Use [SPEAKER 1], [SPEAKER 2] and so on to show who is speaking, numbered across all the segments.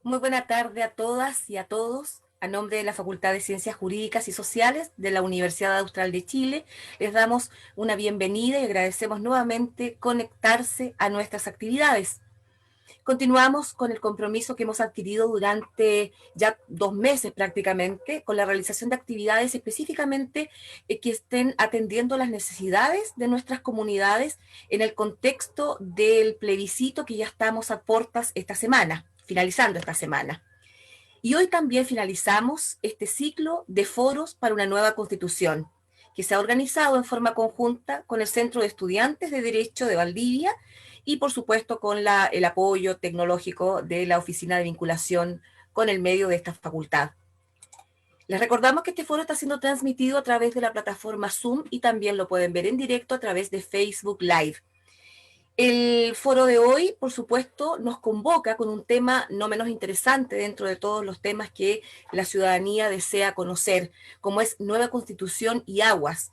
[SPEAKER 1] Muy buena tarde a todas y a todos. A nombre de la Facultad de Ciencias Jurídicas y Sociales de la Universidad Austral de Chile, les damos una bienvenida y agradecemos nuevamente conectarse a nuestras actividades. Continuamos con el compromiso que hemos adquirido durante ya 2 meses prácticamente, con la realización de actividades específicamente que estén atendiendo las necesidades de nuestras comunidades en el contexto del plebiscito que ya estamos a puertas esta semana, finalizando esta semana. Y hoy también finalizamos este ciclo de foros para una nueva constitución, que se ha organizado en forma conjunta con el Centro de Estudiantes de Derecho de Valdivia y, por supuesto, con el apoyo tecnológico de la Oficina de Vinculación con el medio de esta facultad. Les recordamos que este foro está siendo transmitido a través de la plataforma Zoom y también lo pueden ver en directo a través de Facebook Live. El foro de hoy, por supuesto, nos convoca con un tema no menos interesante dentro de todos los temas que la ciudadanía desea conocer, como es nueva constitución y aguas.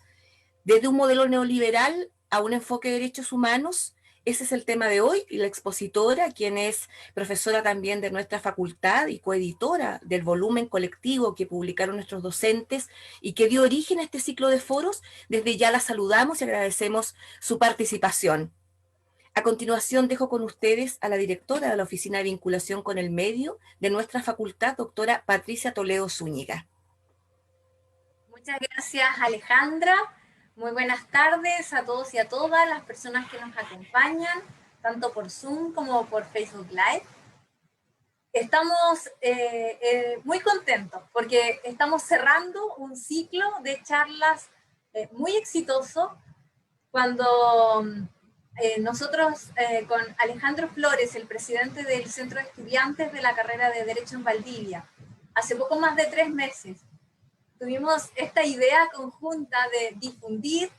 [SPEAKER 1] Desde un modelo neoliberal a un enfoque de derechos humanos, ese es el tema de hoy, y la expositora, quien es profesora también de nuestra facultad y coeditora del volumen colectivo que publicaron nuestros docentes y que dio origen a este ciclo de foros, desde ya la saludamos y agradecemos su participación. A continuación, dejo con ustedes a la directora de la Oficina de Vinculación con el Medio de nuestra facultad, doctora Patricia Toledo Zúñiga.
[SPEAKER 2] Muchas gracias, Alejandra. Muy buenas tardes a todos y a todas las personas que nos acompañan, tanto por Zoom como por Facebook Live. Estamos muy contentos porque estamos cerrando un ciclo de charlas muy exitoso cuando nosotros con Alejandro Flores, el presidente del Centro de Estudiantes de la carrera de Derecho en Valdivia, hace poco más de 3 meses, tuvimos esta idea conjunta de difundir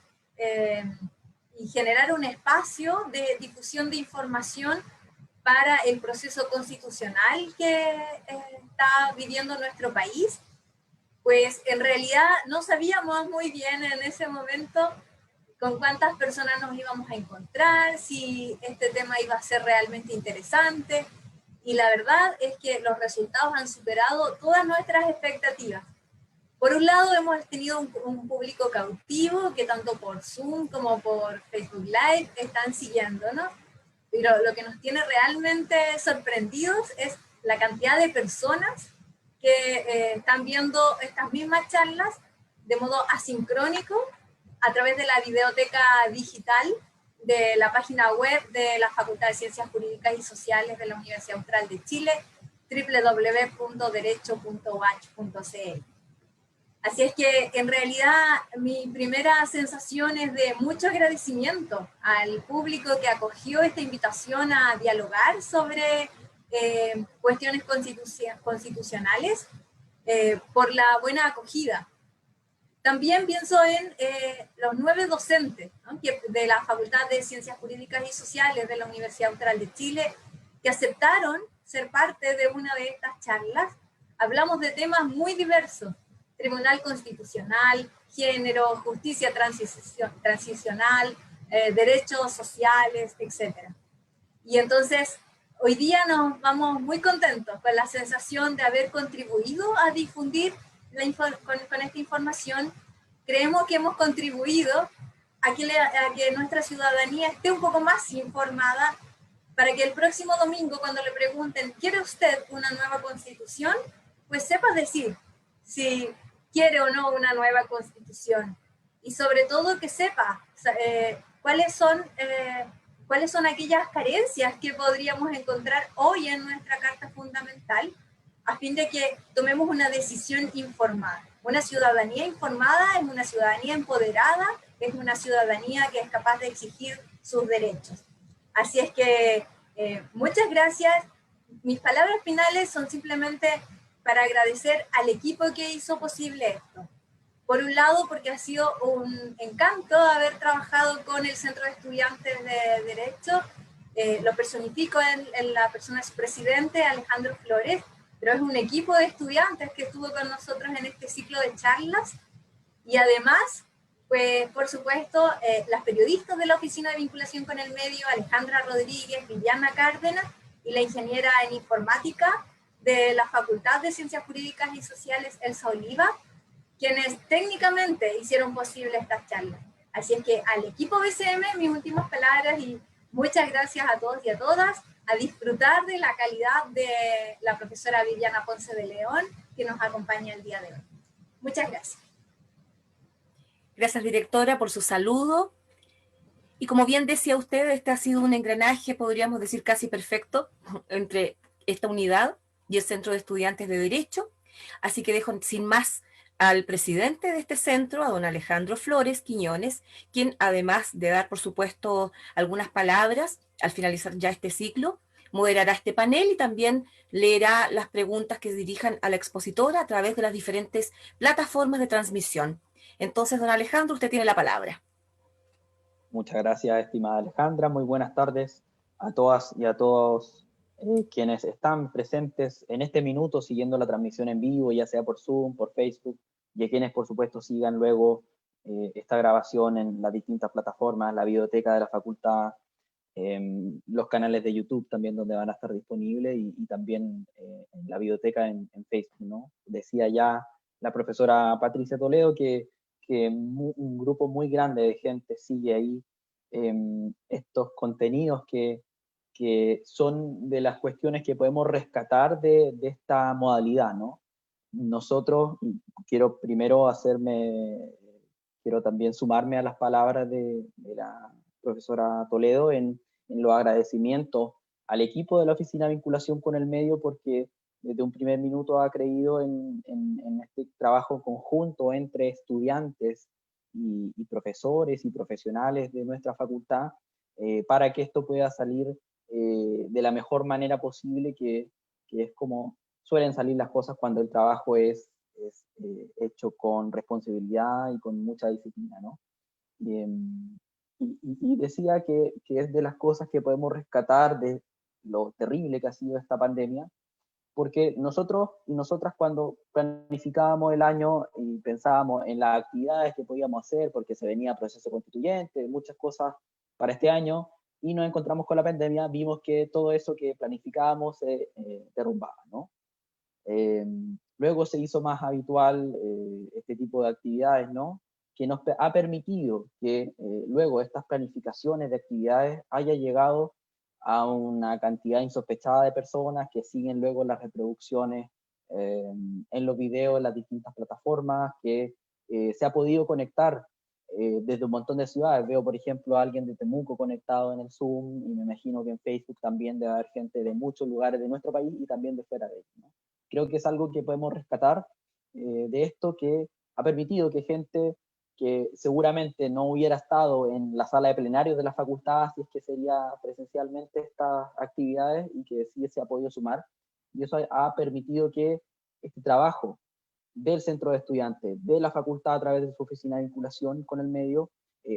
[SPEAKER 2] y generar un espacio de difusión de información para el proceso constitucional que está viviendo nuestro país. Pues en realidad no sabíamos muy bien en ese momento con cuántas personas nos íbamos a encontrar, si este tema iba a ser realmente interesante, y la verdad es que los resultados han superado todas nuestras expectativas. Por un lado, hemos tenido un público cautivo que tanto por Zoom como por Facebook Live están siguiéndonos, pero lo que nos tiene realmente sorprendidos es la cantidad de personas que están viendo estas mismas charlas de modo asincrónico a través de la biblioteca digital de la página web de la Facultad de Ciencias Jurídicas y Sociales de la Universidad Austral de Chile, www.derecho.uach.cl. Así es que en realidad mi primera sensación es de mucho agradecimiento al público que acogió esta invitación a dialogar sobre cuestiones constitucionales por la buena acogida. También pienso en los 9 docentes, ¿no?, de la Facultad de Ciencias Jurídicas y Sociales de la Universidad Austral de Chile, que aceptaron ser parte de una de estas charlas. Hablamos de temas muy diversos: Tribunal Constitucional, género, justicia transicional, derechos sociales, etc. Y entonces, hoy día nos vamos muy contentos con la sensación de haber contribuido a difundir con esta información. Creemos que hemos contribuido a que nuestra ciudadanía esté un poco más informada, para que el próximo domingo, cuando le pregunten, ¿quiere usted una nueva constitución?, pues sepa decir si quiere o no una nueva constitución. Y sobre todo que sepa cuáles son aquellas carencias que podríamos encontrar hoy en nuestra Carta Fundamental, a fin de que tomemos una decisión informada. Una ciudadanía informada es una ciudadanía empoderada, es una ciudadanía que es capaz de exigir sus derechos. Así es que muchas gracias. Mis palabras finales son simplemente para agradecer al equipo que hizo posible esto. Por un lado, porque ha sido un encanto haber trabajado con el Centro de Estudiantes de Derecho. Lo personifico en la persona de su presidente, Alejandro Flores, pero es un equipo de estudiantes que estuvo con nosotros en este ciclo de charlas. Y además, pues por supuesto, las periodistas de la Oficina de Vinculación con el Medio, Alejandra Rodríguez, Viviana Cárdenas, y la ingeniera en informática de la Facultad de Ciencias Jurídicas y Sociales, Elsa Oliva, quienes técnicamente hicieron posible esta charla. Así es que al equipo BCM, mis últimas palabras y muchas gracias a todos y a todas, a disfrutar de la calidad de la profesora Viviana Ponce de León, que nos acompaña el día de hoy. Muchas gracias.
[SPEAKER 1] Gracias, directora, por su saludo. Y como bien decía usted, este ha sido un engranaje, podríamos decir, casi perfecto entre esta unidad y el Centro de Estudiantes de Derecho. Así que dejo sin más al presidente de este centro, a don Alejandro Flores Quiñones, quien además de dar, por supuesto, algunas palabras al finalizar ya este ciclo, moderará este panel y también leerá las preguntas que se dirijan a la expositora a través de las diferentes plataformas de transmisión. Entonces, don Alejandro, usted tiene la palabra.
[SPEAKER 3] Muchas gracias, estimada Alejandra. Muy buenas tardes a todas y a todos quienes están presentes en este minuto siguiendo la transmisión en vivo, ya sea por Zoom, por Facebook, y a quienes, por supuesto, sigan luego esta grabación en las distintas plataformas, la biblioteca de la facultad, los canales de YouTube también donde van a estar disponibles y también en la biblioteca en Facebook, ¿no? Decía ya la profesora Patricia Toledo que un grupo muy grande de gente sigue ahí estos contenidos que son de las cuestiones que podemos rescatar de esta modalidad, ¿no? Nosotros, quiero primero quiero también sumarme a las palabras de la profesora Toledo en los agradecimientos al equipo de la Oficina de Vinculación con el Medio, porque desde un primer minuto ha creído en este trabajo conjunto entre estudiantes y profesores y profesionales de nuestra facultad para que esto pueda salir de la mejor manera posible, que es como suelen salir las cosas cuando el trabajo es hecho con responsabilidad y con mucha disciplina, ¿no? Y decía que es de las cosas que podemos rescatar de lo terrible que ha sido esta pandemia, porque nosotros y nosotras cuando planificábamos el año y pensábamos en las actividades que podíamos hacer, porque se venía proceso constituyente, muchas cosas para este año, y nos encontramos con la pandemia, vimos que todo eso que planificábamos se derrumbaba, ¿no? Luego se hizo más habitual este tipo de actividades, ¿no? Que nos ha permitido que luego estas planificaciones de actividades haya llegado a una cantidad insospechada de personas que siguen luego las reproducciones en los videos, en las distintas plataformas, que se ha podido conectar desde un montón de ciudades. Veo, por ejemplo, a alguien de Temuco conectado en el Zoom, y me imagino que en Facebook también debe haber gente de muchos lugares de nuestro país y también de fuera de él, ¿no? Creo que es algo que podemos rescatar de esto, que ha permitido que gente que seguramente no hubiera estado en la sala de plenarios de la facultad, si es que sería presencialmente estas actividades, y que sí se ha podido sumar. Y eso ha permitido que este trabajo del centro de estudiantes, de la facultad a través de su oficina de vinculación con el medio,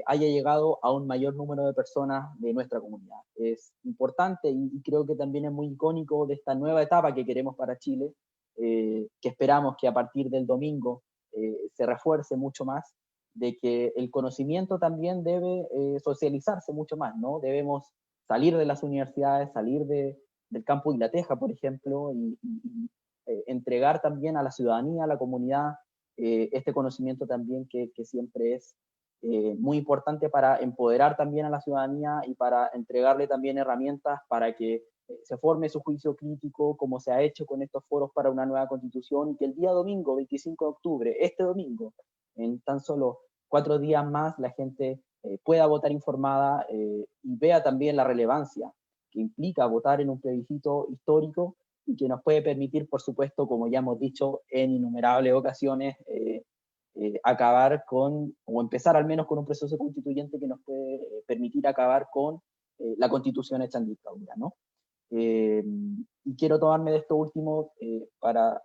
[SPEAKER 3] haya llegado a un mayor número de personas de nuestra comunidad. Es importante y creo que también es muy icónico de esta nueva etapa que queremos para Chile, que esperamos que a partir del domingo se refuerce mucho más, de que el conocimiento también debe socializarse mucho más, ¿no? Debemos salir de las universidades, salir del campus de La Teja, por ejemplo, y entregar también a la ciudadanía, a la comunidad, este conocimiento también que siempre es muy importante para empoderar también a la ciudadanía y para entregarle también herramientas para que se forme su juicio crítico, como se ha hecho con estos foros para una nueva constitución, y que el día domingo, 25 de octubre, este domingo, en tan solo 4 días más, la gente pueda votar informada y vea también la relevancia que implica votar en un plebiscito histórico, y que nos puede permitir, por supuesto, como ya hemos dicho en innumerables ocasiones, acabar con, o empezar al menos con un proceso constituyente que nos puede permitir acabar con la constitución hecha en dictadura, ¿no? Y quiero tomarme de esto último para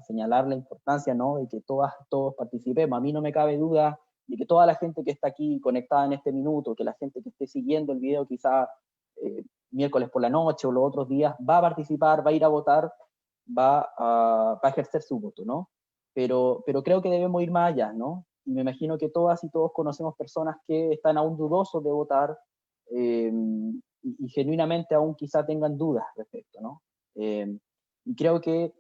[SPEAKER 3] señalar la importancia, ¿no?, de que todos participemos. A mí no me cabe duda de que toda la gente que está aquí conectada en este minuto, que la gente que esté siguiendo el video quizá miércoles por la noche o los otros días, va a participar, va a ir a votar, va a ejercer su voto, ¿no? Pero creo que debemos ir más allá, ¿no? Y me imagino que todas y todos conocemos personas que están aún dudosos de votar y genuinamente aún quizá tengan dudas respecto, ¿no? Y creo que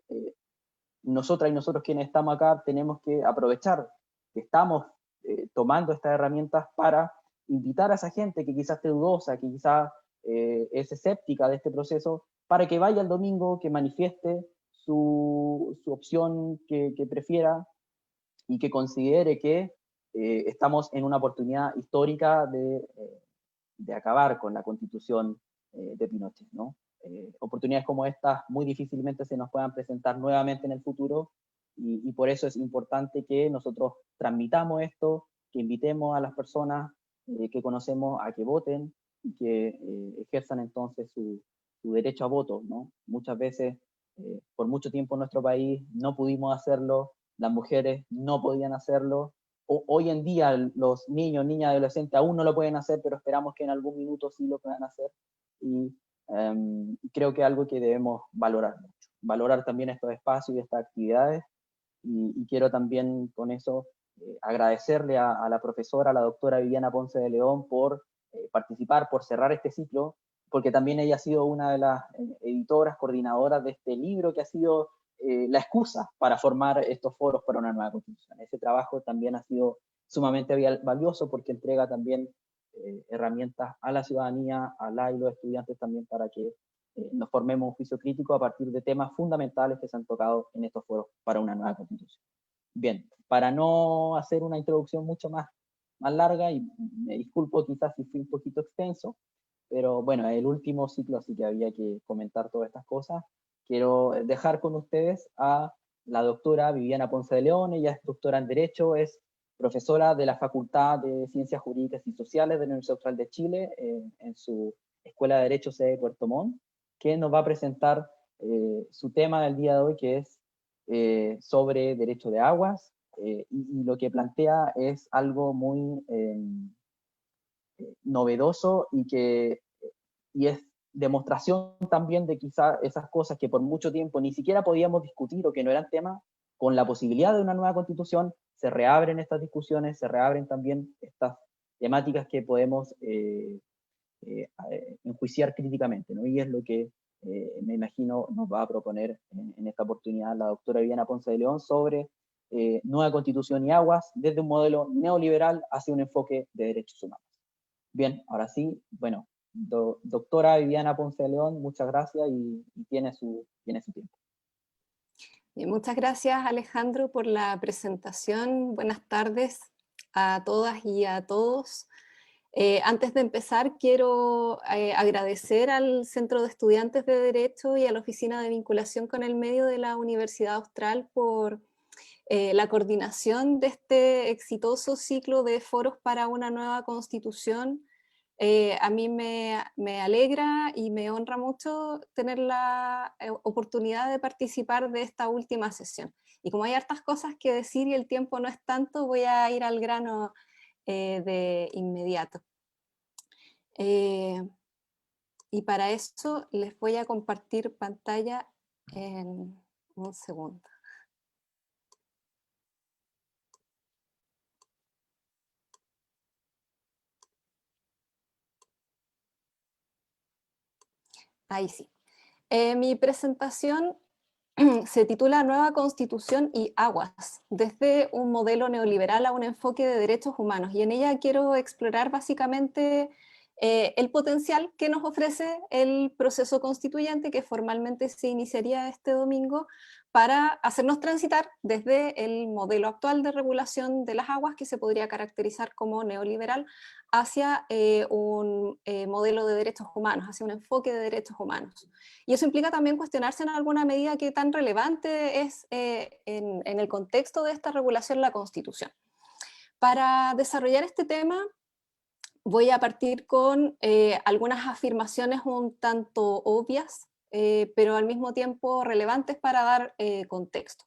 [SPEAKER 3] nosotras y nosotros quienes estamos acá tenemos que aprovechar que estamos tomando estas herramientas para invitar a esa gente que quizás esté dudosa, que quizás es escéptica de este proceso, para que vaya el domingo, que manifieste su opción que prefiera y que considere que estamos en una oportunidad histórica de acabar con la constitución de Pinochet, ¿no? Oportunidades como estas muy difícilmente se nos puedan presentar nuevamente en el futuro y por eso es importante que nosotros transmitamos esto, que invitemos a las personas que conocemos a que voten y que ejerzan entonces su derecho a voto, ¿no? Muchas veces, por mucho tiempo en nuestro país no pudimos hacerlo, las mujeres no podían hacerlo, hoy en día los niños, niñas, adolescentes aún no lo pueden hacer, pero esperamos que en algún minuto sí lo puedan hacer. Y creo que es algo que debemos valorar mucho. Valorar también estos espacios y estas actividades. Y quiero también con eso agradecerle a la profesora, a la doctora Viviana Ponce de León, por participar, por cerrar este ciclo, porque también ella ha sido una de las editoras, coordinadoras de este libro que ha sido la excusa para formar estos foros para una nueva constitución. Ese trabajo también ha sido sumamente valioso porque entrega también herramientas a la ciudadanía, a la y los estudiantes también para que nos formemos un juicio crítico a partir de temas fundamentales que se han tocado en estos foros para una nueva constitución. Bien, para no hacer una introducción mucho más larga, y me disculpo quizás si fui un poquito extenso, pero bueno, es el último ciclo, así que había que comentar todas estas cosas. Quiero dejar con ustedes a la doctora Viviana Ponce de León. Ella es doctora en Derecho, es profesora de la Facultad de Ciencias Jurídicas y Sociales de la Universidad Austral de Chile, en su Escuela de Derecho sede de Puerto Montt, que nos va a presentar su tema del día de hoy, que es sobre derecho de aguas, y lo que plantea es algo muy novedoso y es demostración también de quizá esas cosas que por mucho tiempo ni siquiera podíamos discutir o que no eran temas, con la posibilidad de una nueva constitución se reabren estas discusiones, se reabren también estas temáticas que podemos enjuiciar críticamente, ¿no? Y es lo que me imagino nos va a proponer en esta oportunidad la doctora Viviana Ponce de León sobre nueva constitución y aguas desde un modelo neoliberal hacia un enfoque de derechos humanos. Bien, ahora sí, bueno, doctora Viviana Ponce de León, muchas gracias y tiene su tiempo.
[SPEAKER 4] Bien, muchas gracias Alejandro por la presentación. Buenas tardes a todas y a todos. Antes de empezar, quiero agradecer al Centro de Estudiantes de Derecho y a la Oficina de Vinculación con el Medio de la Universidad Austral por la coordinación de este exitoso ciclo de foros para una nueva constitución. A mí me alegra y me honra mucho tener la oportunidad de participar de esta última sesión. Y como hay hartas cosas que decir y el tiempo no es tanto, voy a ir al grano de inmediato. Y para eso les voy a compartir pantalla en un segundo. Ahí sí. Mi presentación se titula Nueva Constitución y Aguas, desde un modelo neoliberal a un enfoque de derechos humanos. Y en ella quiero explorar básicamente el potencial que nos ofrece el proceso constituyente que formalmente se iniciaría este domingo para hacernos transitar desde el modelo actual de regulación de las aguas, que se podría caracterizar como neoliberal, hacia un modelo de derechos humanos, hacia un enfoque de derechos humanos. Y eso implica también cuestionarse en alguna medida qué tan relevante es en el contexto de esta regulación la Constitución. Para desarrollar este tema, voy a partir con algunas afirmaciones un tanto obvias, pero al mismo tiempo relevantes para dar contexto.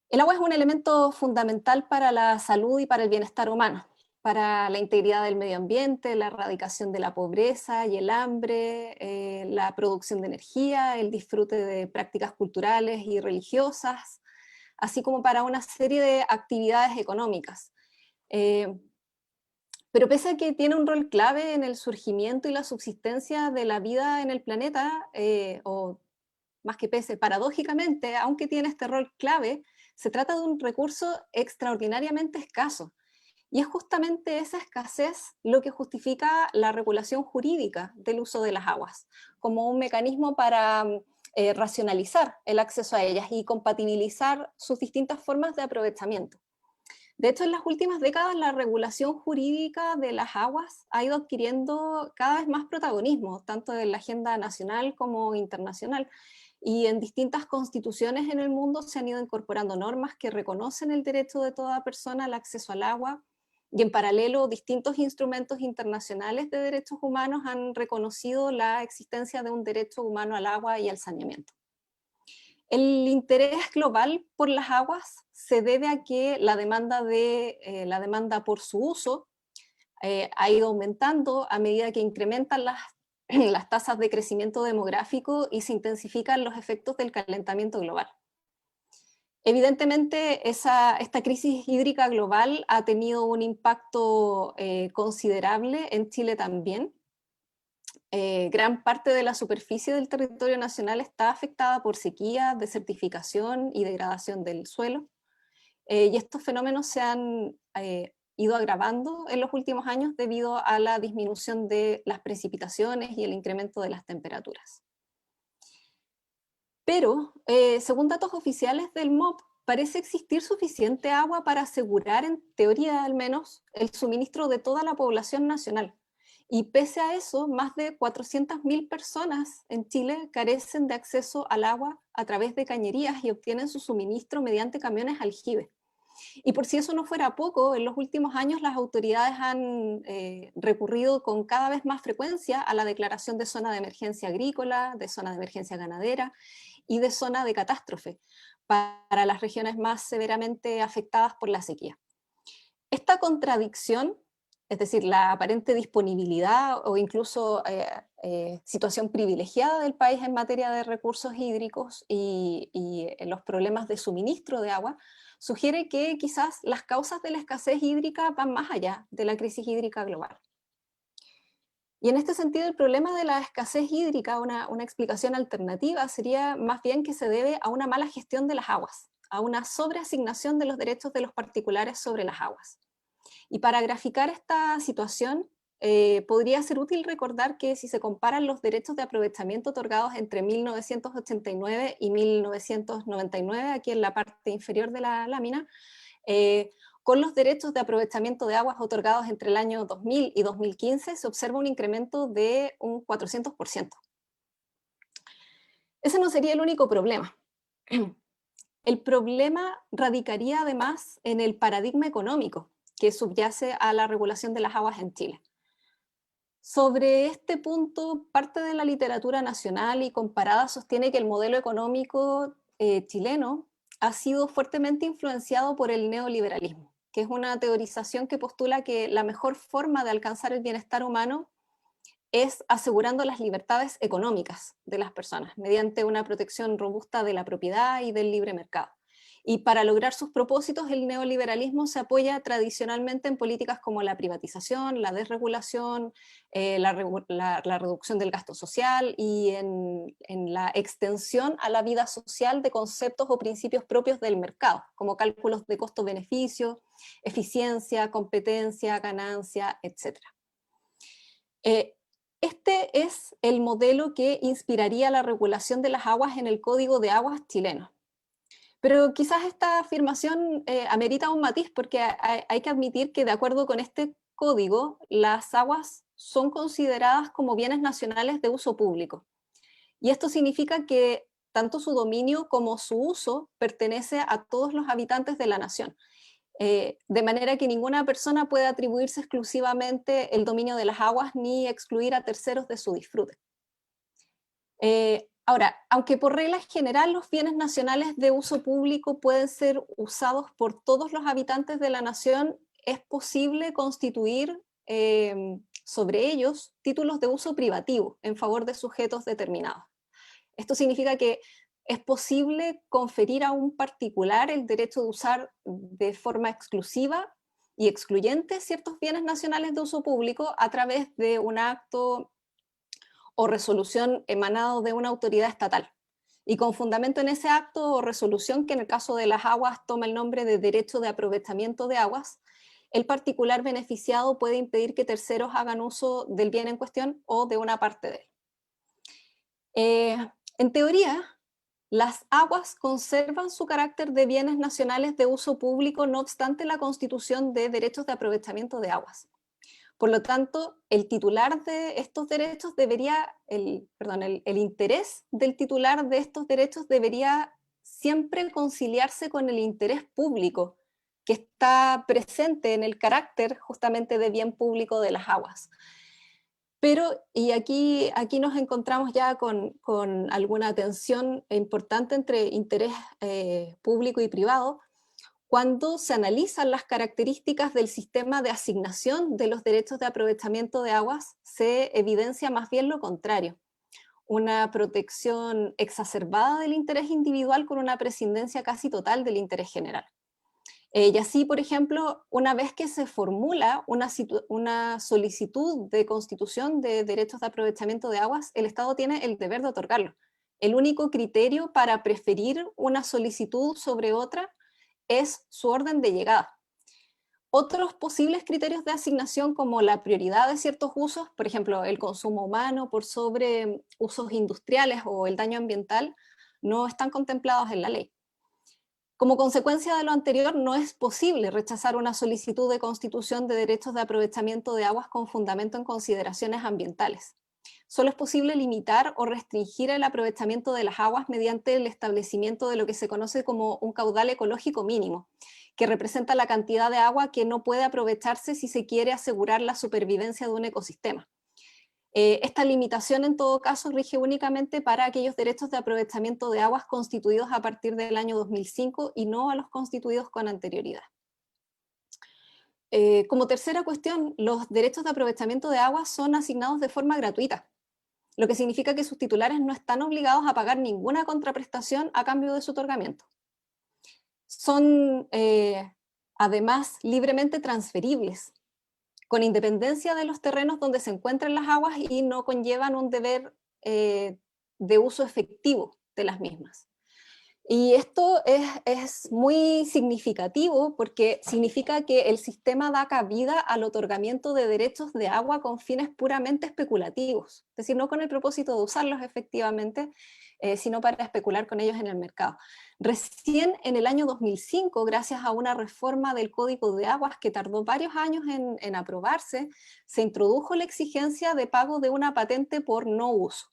[SPEAKER 4] El agua es un elemento fundamental para la salud y para el bienestar humano, para la integridad del medio ambiente, la erradicación de la pobreza y el hambre, la producción de energía, el disfrute de prácticas culturales y religiosas, así como para una serie de actividades económicas. Pero pese a que tiene un rol clave en el surgimiento y la subsistencia de la vida en el planeta, o más que pese, paradójicamente, aunque tiene este rol clave, se trata de un recurso extraordinariamente escaso. Y es justamente esa escasez lo que justifica la regulación jurídica del uso de las aguas, como un mecanismo para racionalizar el acceso a ellas y compatibilizar sus distintas formas de aprovechamiento. De hecho, en las últimas décadas la regulación jurídica de las aguas ha ido adquiriendo cada vez más protagonismo, tanto en la agenda nacional como internacional, y en distintas constituciones en el mundo se han ido incorporando normas que reconocen el derecho de toda persona al acceso al agua, y en paralelo distintos instrumentos internacionales de derechos humanos han reconocido la existencia de un derecho humano al agua y al saneamiento. El interés global por las aguas se debe a que la demanda por su uso ha ido aumentando a medida que incrementan las tasas de crecimiento demográfico y se intensifican los efectos del calentamiento global. Evidentemente, esta crisis hídrica global ha tenido un impacto considerable en Chile también. Gran parte de la superficie del territorio nacional está afectada por sequía, desertificación y degradación del suelo. Y estos fenómenos se han ido agravando en los últimos años debido a la disminución de las precipitaciones y el incremento de las temperaturas. Pero, según datos oficiales del MOP, parece existir suficiente agua para asegurar, en teoría al menos, el suministro de toda la población nacional. Y pese a eso, más de 400.000 personas en Chile carecen de acceso al agua a través de cañerías y obtienen su suministro mediante camiones aljibe. Y por si eso no fuera poco, en los últimos años las autoridades han recurrido con cada vez más frecuencia a la declaración de zona de emergencia agrícola, de zona de emergencia ganadera y de zona de catástrofe para las regiones más severamente afectadas por la sequía. Esta contradicción, es decir, la aparente disponibilidad o incluso situación privilegiada del país en materia de recursos hídricos y los problemas de suministro de agua, sugiere que quizás las causas de la escasez hídrica van más allá de la crisis hídrica global. Y en este sentido, el problema de la escasez hídrica, una explicación alternativa, sería más bien que se debe a una mala gestión de las aguas, a una sobreasignación de los derechos de los particulares sobre las aguas. Y para graficar esta situación, podría ser útil recordar que si se comparan los derechos de aprovechamiento otorgados entre 1989 y 1999, aquí en la parte inferior de la lámina, con los derechos de aprovechamiento de aguas otorgados entre el año 2000 y 2015, se observa un incremento de un 400%. Ese no sería el único problema. El problema radicaría además en el paradigma económico que subyace a la regulación de las aguas en Chile. Sobre este punto, parte de la literatura nacional y comparada sostiene que el modelo económico chileno ha sido fuertemente influenciado por el neoliberalismo, que es una teorización que postula que la mejor forma de alcanzar el bienestar humano es asegurando las libertades económicas de las personas mediante una protección robusta de la propiedad y del libre mercado. Y para lograr sus propósitos, el neoliberalismo se apoya tradicionalmente en políticas como la privatización, la desregulación, la reducción del gasto social y en la extensión a la vida social de conceptos o principios propios del mercado, como cálculos de costo-beneficio, eficiencia, competencia, ganancia, etc. Este es el modelo que inspiraría la regulación de las aguas en el Código de Aguas chileno. Pero quizás esta afirmación amerita un matiz porque hay que admitir que de acuerdo con este código, las aguas son consideradas como bienes nacionales de uso público. Y esto significa que tanto su dominio como su uso pertenece a todos los habitantes de la nación. De manera que ninguna persona puede atribuirse exclusivamente el dominio de las aguas ni excluir a terceros de su disfrute. Ahora, aunque por regla general los bienes nacionales de uso público pueden ser usados por todos los habitantes de la nación, es posible constituir sobre ellos títulos de uso privativo en favor de sujetos determinados. Esto significa que es posible conferir a un particular el derecho de usar de forma exclusiva y excluyente ciertos bienes nacionales de uso público a través de un acto o resolución emanado de una autoridad estatal. y con fundamento en ese acto o resolución, que en el caso de las aguas toma el nombre de derecho de aprovechamiento de aguas, el particular beneficiado puede impedir que terceros hagan uso del bien en cuestión o de una parte de él. En teoría, las aguas conservan su carácter de bienes nacionales de uso público, no obstante la constitución de derechos de aprovechamiento de aguas. Por lo tanto, el titular de estos derechos debería, el interés del titular de estos derechos debería siempre conciliarse con el interés público que está presente en el carácter justamente de bien público de las aguas. Pero, y aquí nos encontramos ya con alguna tensión importante entre interés público y privado, cuando se analizan las características del sistema de asignación de los derechos de aprovechamiento de aguas, se evidencia más bien lo contrario: una protección exacerbada del interés individual con una prescindencia casi total del interés general. Y así, por ejemplo, una vez que se formula una solicitud de constitución de derechos de aprovechamiento de aguas, el Estado tiene el deber de otorgarlo. El único criterio para preferir una solicitud sobre otra es su orden de llegada. Otros posibles criterios de asignación, como la prioridad de ciertos usos, por ejemplo, el consumo humano por sobre usos industriales o el daño ambiental, no están contemplados en la ley. Como consecuencia de lo anterior, no es posible rechazar una solicitud de constitución de derechos de aprovechamiento de aguas con fundamento en consideraciones ambientales. Solo es posible limitar o restringir el aprovechamiento de las aguas mediante el establecimiento de lo que se conoce como un caudal ecológico mínimo, que representa la cantidad de agua que no puede aprovecharse si se quiere asegurar la supervivencia de un ecosistema. Esta limitación, en todo caso, rige únicamente para aquellos derechos de aprovechamiento de aguas constituidos a partir del año 2005 y no a los constituidos con anterioridad. Como tercera cuestión, los derechos de aprovechamiento de aguas son asignados de forma gratuita, lo que significa que sus titulares no están obligados a pagar ninguna contraprestación a cambio de su otorgamiento. Son, además, libremente transferibles, con independencia de los terrenos donde se encuentran las aguas, y no conllevan un deber de uso efectivo de las mismas. Y esto es muy significativo porque significa que el sistema da cabida al otorgamiento de derechos de agua con fines puramente especulativos, es decir, no con el propósito de usarlos efectivamente, sino para especular con ellos en el mercado. Recién en el año 2005, gracias a una reforma del Código de Aguas que tardó varios años en aprobarse, se introdujo la exigencia de pago de una patente por no uso.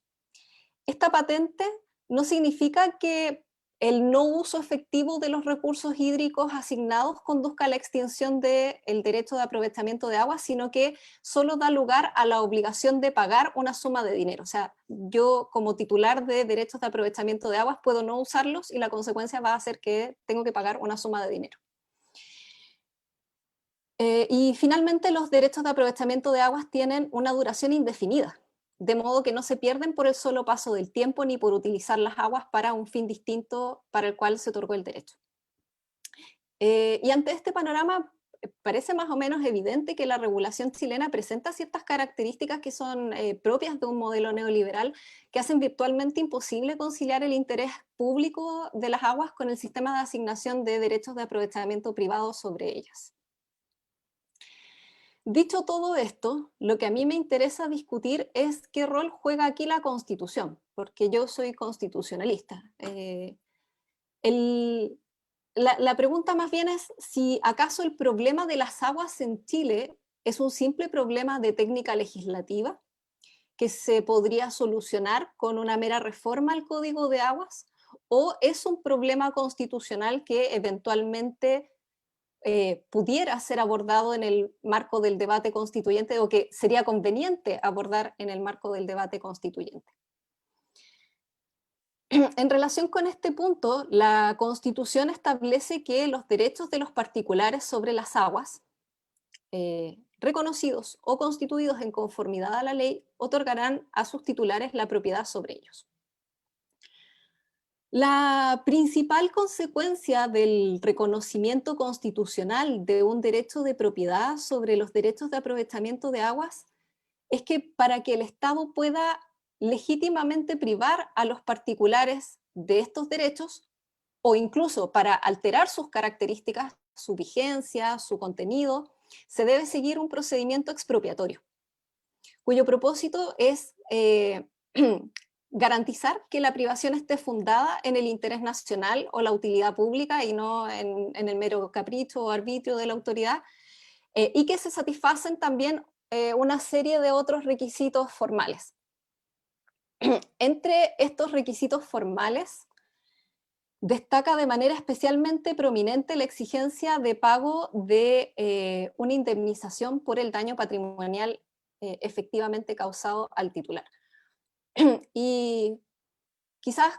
[SPEAKER 4] Esta patente no significa que el no uso efectivo de los recursos hídricos asignados conduzca a la extinción del derecho de aprovechamiento de agua, sino que solo da lugar a la obligación de pagar una suma de dinero. O sea, yo como titular de derechos de aprovechamiento de aguas puedo no usarlos y la consecuencia va a ser que tengo que pagar una suma de dinero. Y finalmente, los derechos de aprovechamiento de aguas tienen una duración indefinida, de modo que no se pierden por el solo paso del tiempo ni por utilizar las aguas para un fin distinto para el cual se otorgó el derecho. Y ante este panorama, parece más o menos evidente que la regulación chilena presenta ciertas características que son propias de un modelo neoliberal, que hacen virtualmente imposible conciliar el interés público de las aguas con el sistema de asignación de derechos de aprovechamiento privado sobre ellas. Dicho todo esto, lo que a mí me interesa discutir es qué rol juega aquí la Constitución, porque yo soy constitucionalista. La pregunta más bien es si acaso el problema de las aguas en Chile es un simple problema de técnica legislativa que se podría solucionar con una mera reforma al Código de Aguas, o es un problema constitucional que eventualmente pudiera ser abordado en el marco del debate constituyente, o que sería conveniente abordar en el marco del debate constituyente. En relación con este punto, la Constitución establece que los derechos de los particulares sobre las aguas, reconocidos o constituidos en conformidad a la ley, otorgarán a sus titulares la propiedad sobre ellos. La principal consecuencia del reconocimiento constitucional de un derecho de propiedad sobre los derechos de aprovechamiento de aguas es que para que el Estado pueda legítimamente privar a los particulares de estos derechos, o incluso para alterar sus características, su vigencia, su contenido, se debe seguir un procedimiento expropiatorio, cuyo propósito es garantizar que la privación esté fundada en el interés nacional o la utilidad pública y no en el mero capricho o arbitrio de la autoridad, y que se satisfacen también una serie de otros requisitos formales. Entre estos requisitos formales destaca de manera especialmente prominente la exigencia de pago de una indemnización por el daño patrimonial efectivamente causado al titular. Y quizás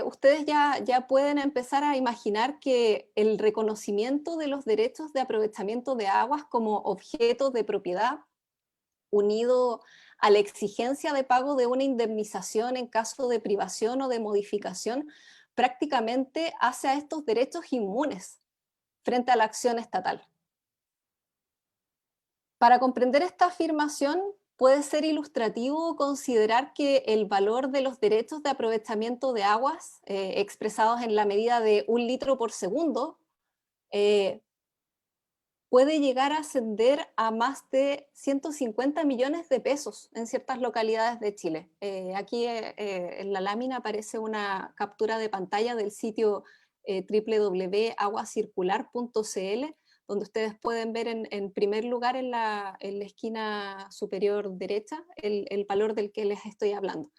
[SPEAKER 4] ustedes ya pueden empezar a imaginar que el reconocimiento de los derechos de aprovechamiento de aguas como objetos de propiedad, unido a la exigencia de pago de una indemnización en caso de privación o de modificación, prácticamente hace a estos derechos inmunes frente a la acción estatal. Para comprender esta afirmación, puede ser ilustrativo considerar que el valor de los derechos de aprovechamiento de aguas, expresados en la medida de 1 litro por segundo, puede llegar a ascender a más de 150 millones de pesos en ciertas localidades de Chile. Aquí en la lámina aparece una captura de pantalla del sitio www.aguacircular.cl, donde ustedes pueden ver en primer lugar en la esquina superior derecha el valor del que les estoy hablando.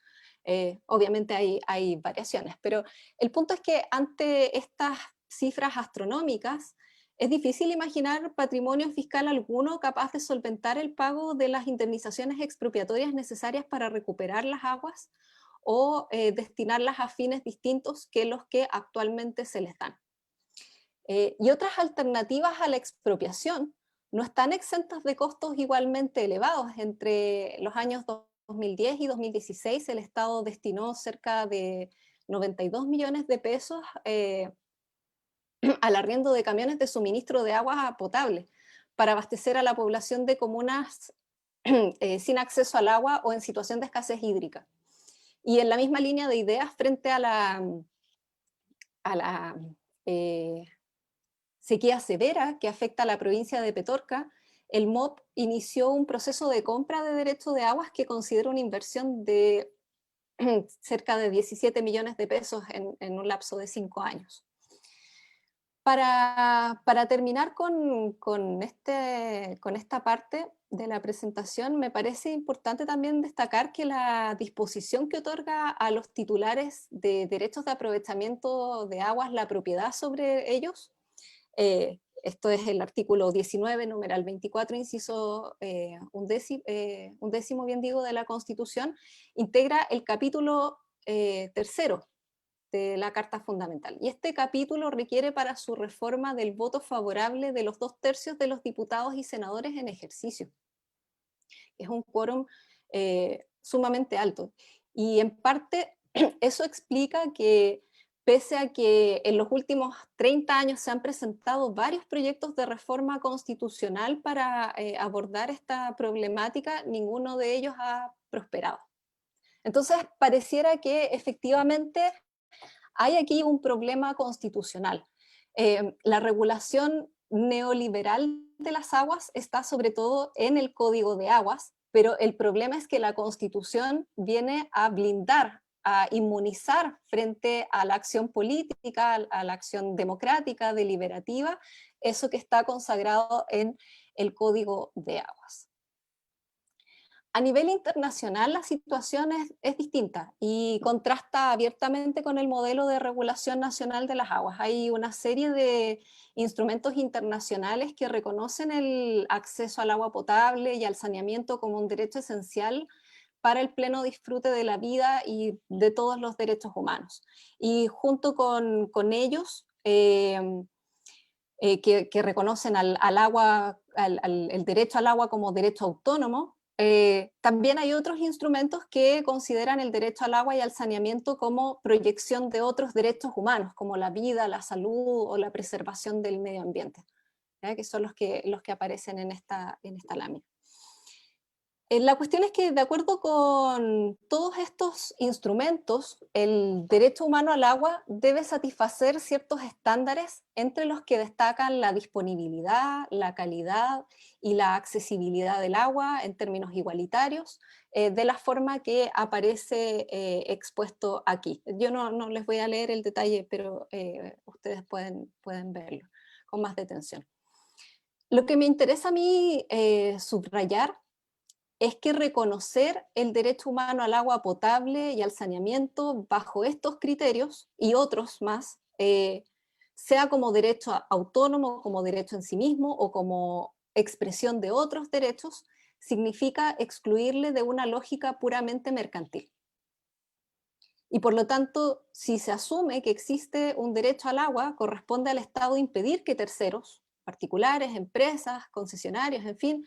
[SPEAKER 4] Obviamente hay variaciones, pero el punto es que ante estas cifras astronómicas, es difícil imaginar patrimonio fiscal alguno capaz de solventar el pago de las indemnizaciones expropiatorias necesarias para recuperar las aguas o destinarlas a fines distintos que los que actualmente se les dan. Y otras alternativas a la expropiación no están exentas de costos igualmente elevados. Entre los años 2010 y 2016 el Estado destinó cerca de 92 millones de pesos al arriendo de camiones de suministro de agua potable para abastecer a la población de comunas sin acceso al agua o en situación de escasez hídrica. Y en la misma línea de ideas frente a la sequía severa que afecta a la provincia de Petorca, el MOP inició un proceso de compra de derecho de aguas que considera una inversión de cerca de 17 millones de pesos en un lapso de 5 años. Para terminar con esta parte de la presentación, me parece importante también destacar que la disposición que otorga a los titulares de derechos de aprovechamiento de aguas la propiedad sobre ellos, esto es el artículo 19, numeral 24, inciso undécimo, bien digo, de la Constitución, integra el capítulo tercero de la Carta Fundamental. Y este capítulo requiere para su reforma del voto favorable de los 2/3 de los diputados y senadores en ejercicio. Es un quórum sumamente alto. Y en parte eso explica que pese a que en los últimos 30 años se han presentado varios proyectos de reforma constitucional para abordar esta problemática, ninguno de ellos ha prosperado. Entonces, pareciera que efectivamente hay aquí un problema constitucional. La regulación neoliberal de las aguas está sobre todo en el Código de Aguas, pero el problema es que la Constitución viene a blindar, a inmunizar frente a la acción política, a la acción democrática, deliberativa, eso que está consagrado en el Código de Aguas. A nivel internacional la situación es distinta y contrasta abiertamente con el modelo de regulación nacional de las aguas. Hay una serie de instrumentos internacionales que reconocen el acceso al agua potable y al saneamiento como un derecho esencial para el pleno disfrute de la vida y de todos los derechos humanos. Y junto con ellos, que reconocen el derecho al agua como derecho autónomo, también hay otros instrumentos que consideran el derecho al agua y al saneamiento como proyección de otros derechos humanos, como la vida, la salud o la preservación del medio ambiente, que son los que aparecen en esta lámina. La cuestión es que, de acuerdo con todos estos instrumentos, el derecho humano al agua debe satisfacer ciertos estándares, entre los que destacan la disponibilidad, la calidad y la accesibilidad del agua en términos igualitarios, de la forma que aparece expuesto aquí. Yo no les voy a leer el detalle, pero ustedes pueden verlo con más detención. Lo que me interesa a mí subrayar es que reconocer el derecho humano al agua potable y al saneamiento bajo estos criterios y otros más, sea como derecho autónomo, como derecho en sí mismo o como expresión de otros derechos, significa excluirle de una lógica puramente mercantil. Y por lo tanto, si se asume que existe un derecho al agua, corresponde al Estado impedir que terceros, particulares, empresas, concesionarios, en fin,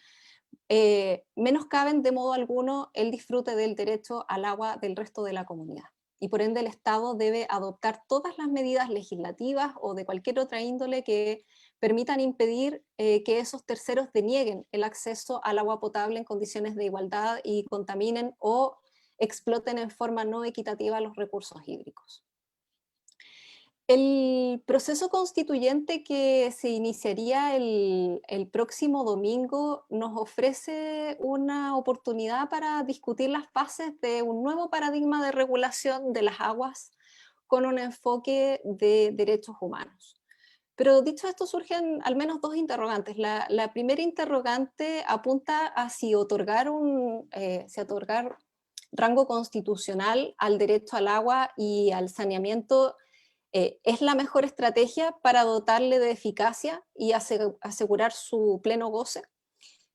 [SPEAKER 4] menoscaben de modo alguno el disfrute del derecho al agua del resto de la comunidad. Y por ende el Estado debe adoptar todas las medidas legislativas o de cualquier otra índole que permitan impedir que esos terceros denieguen el acceso al agua potable en condiciones de igualdad y contaminen o exploten en forma no equitativa los recursos hídricos. El proceso constituyente que se iniciaría el próximo domingo nos ofrece una oportunidad para discutir las bases de un nuevo paradigma de regulación de las aguas con un enfoque de derechos humanos. Pero dicho esto, surgen al menos dos interrogantes. La primera interrogante apunta a si otorgar rango constitucional al derecho al agua y al saneamiento es la mejor estrategia para dotarle de eficacia y asegurar su pleno goce.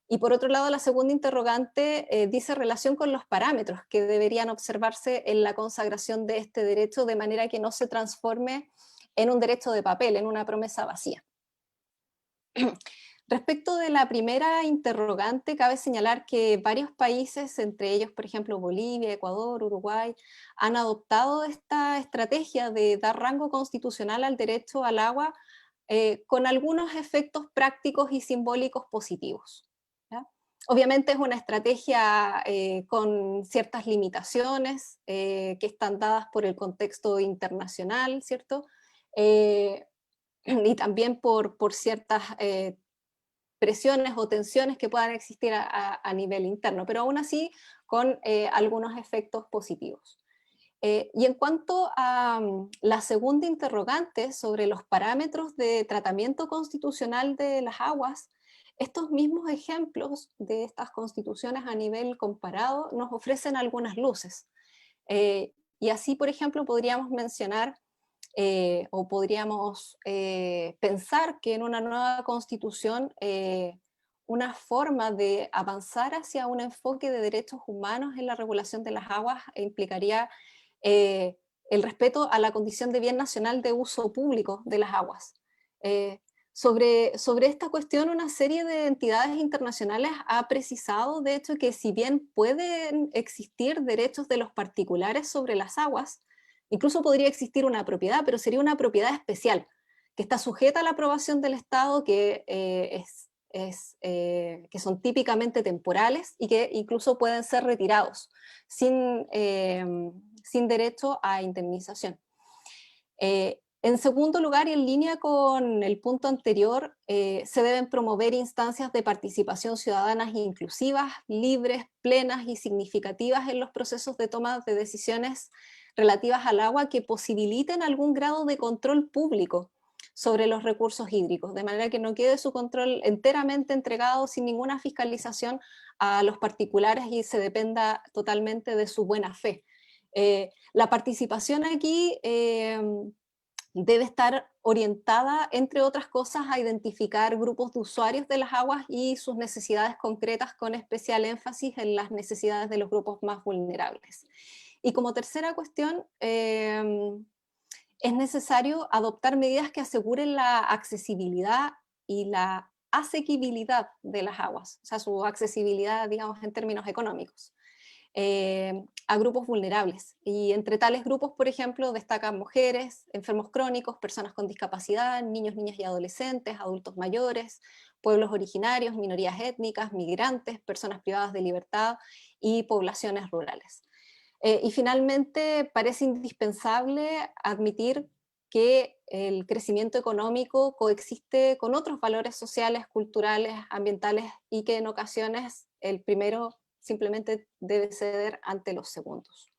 [SPEAKER 4] Y por otro lado, la segunda interrogante dice relación con los parámetros que deberían observarse en la consagración de este derecho, de manera que no se transforme en un derecho de papel, en una promesa vacía. Respecto de la primera interrogante, cabe señalar que varios países, entre ellos, por ejemplo, Bolivia, Ecuador, Uruguay, han adoptado esta estrategia de dar rango constitucional al derecho al agua con algunos efectos prácticos y simbólicos positivos, ¿ya? Obviamente es una estrategia con ciertas limitaciones que están dadas por el contexto internacional, ¿cierto? Y también por ciertas presiones o tensiones que puedan existir a nivel interno, pero aún así con algunos efectos positivos. Y en cuanto a la segunda interrogante sobre los parámetros de tratamiento constitucional de las aguas, estos mismos ejemplos de estas constituciones a nivel comparado nos ofrecen algunas luces. Y así, por ejemplo, podríamos mencionar o podríamos pensar que en una nueva constitución una forma de avanzar hacia un enfoque de derechos humanos en la regulación de las aguas implicaría el respeto a la condición de bien nacional de uso público de las aguas. Sobre esta cuestión, una serie de entidades internacionales ha precisado, de hecho, que si bien pueden existir derechos de los particulares sobre las aguas, incluso podría existir una propiedad, pero sería una propiedad especial, que está sujeta a la aprobación del Estado, que son típicamente temporales y que incluso pueden ser retirados sin derecho a indemnización. En segundo lugar, y en línea con el punto anterior, se deben promover instancias de participación ciudadanas inclusivas, libres, plenas y significativas en los procesos de toma de decisiones relativas al agua que posibiliten algún grado de control público sobre los recursos hídricos, de manera que no quede su control enteramente entregado sin ninguna fiscalización a los particulares y se dependa totalmente de su buena fe. La participación aquí debe estar orientada, entre otras cosas, a identificar grupos de usuarios de las aguas y sus necesidades concretas, con especial énfasis en las necesidades de los grupos más vulnerables. Y como tercera cuestión, es necesario adoptar medidas que aseguren la accesibilidad y la asequibilidad de las aguas, o sea, su accesibilidad, digamos, en términos económicos, a grupos vulnerables. Y entre tales grupos, por ejemplo, destacan mujeres, enfermos crónicos, personas con discapacidad, niños, niñas y adolescentes, adultos mayores, pueblos originarios, minorías étnicas, migrantes, personas privadas de libertad y poblaciones rurales. Y finalmente parece indispensable admitir que el crecimiento económico coexiste con otros valores sociales, culturales, ambientales y que en ocasiones el primero simplemente debe ceder ante los segundos.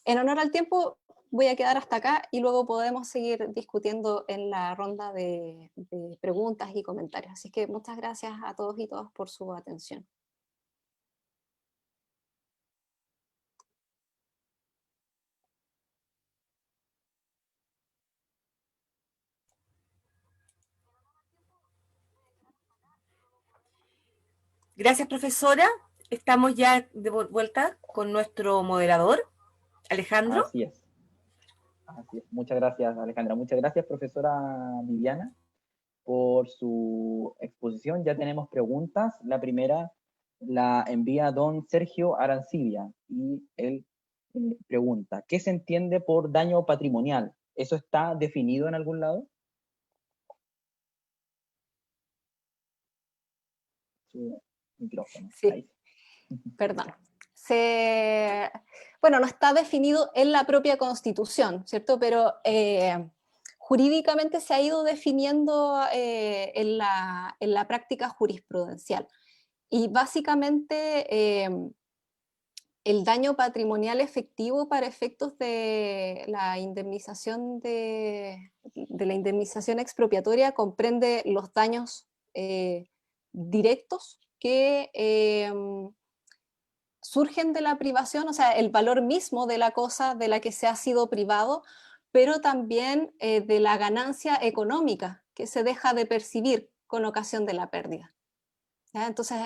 [SPEAKER 4] En honor al tiempo voy a quedar hasta acá y luego podemos seguir discutiendo en la ronda de preguntas y comentarios. Así que muchas gracias a todos y todas por su atención.
[SPEAKER 1] Gracias, profesora. Estamos ya de vuelta con nuestro moderador, Alejandro.
[SPEAKER 3] Así es. Así es. Muchas gracias, Alejandra. Muchas gracias, profesora Viviana, por su exposición. Ya tenemos preguntas. La primera la envía don Sergio Arancibia y él pregunta, ¿qué se entiende por daño patrimonial? ¿Eso está definido en algún lado? Su micrófono.
[SPEAKER 4] Sí.
[SPEAKER 3] Ahí.
[SPEAKER 4] Perdón. Bueno, no está definido en la propia Constitución, ¿cierto? Pero jurídicamente se ha ido definiendo en la práctica jurisprudencial. Y básicamente el daño patrimonial efectivo para efectos de la indemnización de la indemnización expropiatoria comprende los daños directos que surgen de la privación, o sea, el valor mismo de la cosa de la que se ha sido privado, pero también de la ganancia económica que se deja de percibir con ocasión de la pérdida. ¿Ya? Entonces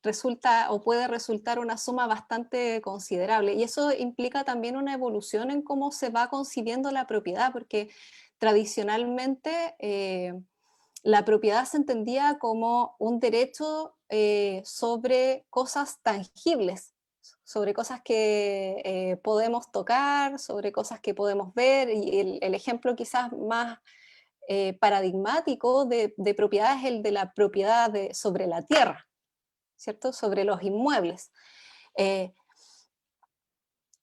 [SPEAKER 4] resulta o puede resultar una suma bastante considerable y eso implica también una evolución en cómo se va concibiendo la propiedad, porque tradicionalmente la propiedad se entendía como un derecho sobre cosas tangibles, sobre cosas que podemos tocar, sobre cosas que podemos ver, y el ejemplo quizás más paradigmático de propiedad es el de la propiedad sobre la tierra, ¿cierto? Sobre los inmuebles.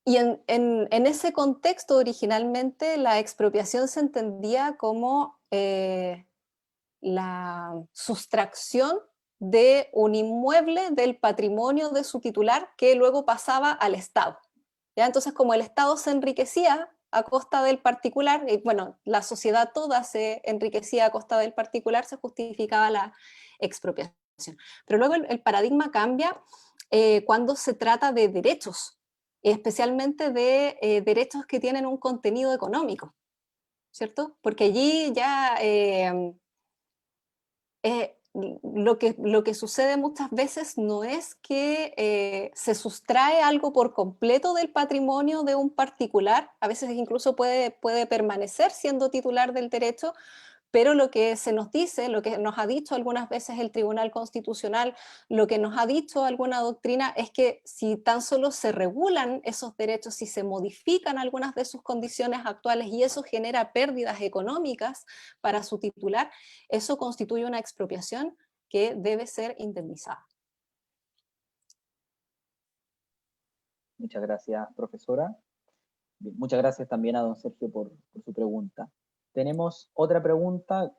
[SPEAKER 4] Y en ese contexto originalmente la expropiación se entendía como la sustracción de un inmueble del patrimonio de su titular que luego pasaba al Estado. ¿Ya? Entonces, como el Estado se enriquecía a costa del particular, y bueno, la sociedad toda se enriquecía a costa del particular, se justificaba la expropiación. Pero luego el paradigma cambia cuando se trata de derechos, especialmente de derechos que tienen un contenido económico, ¿cierto? Porque allí ya lo que sucede muchas veces no es que se sustrae algo por completo del patrimonio de un particular, a veces incluso puede permanecer siendo titular del derecho, pero lo que se nos dice, lo que nos ha dicho algunas veces el Tribunal Constitucional, lo que nos ha dicho alguna doctrina es que si tan solo se regulan esos derechos, si se modifican algunas de sus condiciones actuales y eso genera pérdidas económicas para su titular, eso constituye una expropiación que debe ser indemnizada.
[SPEAKER 3] Muchas gracias, profesora. Bien, muchas gracias también a don Sergio por su pregunta. Tenemos otra pregunta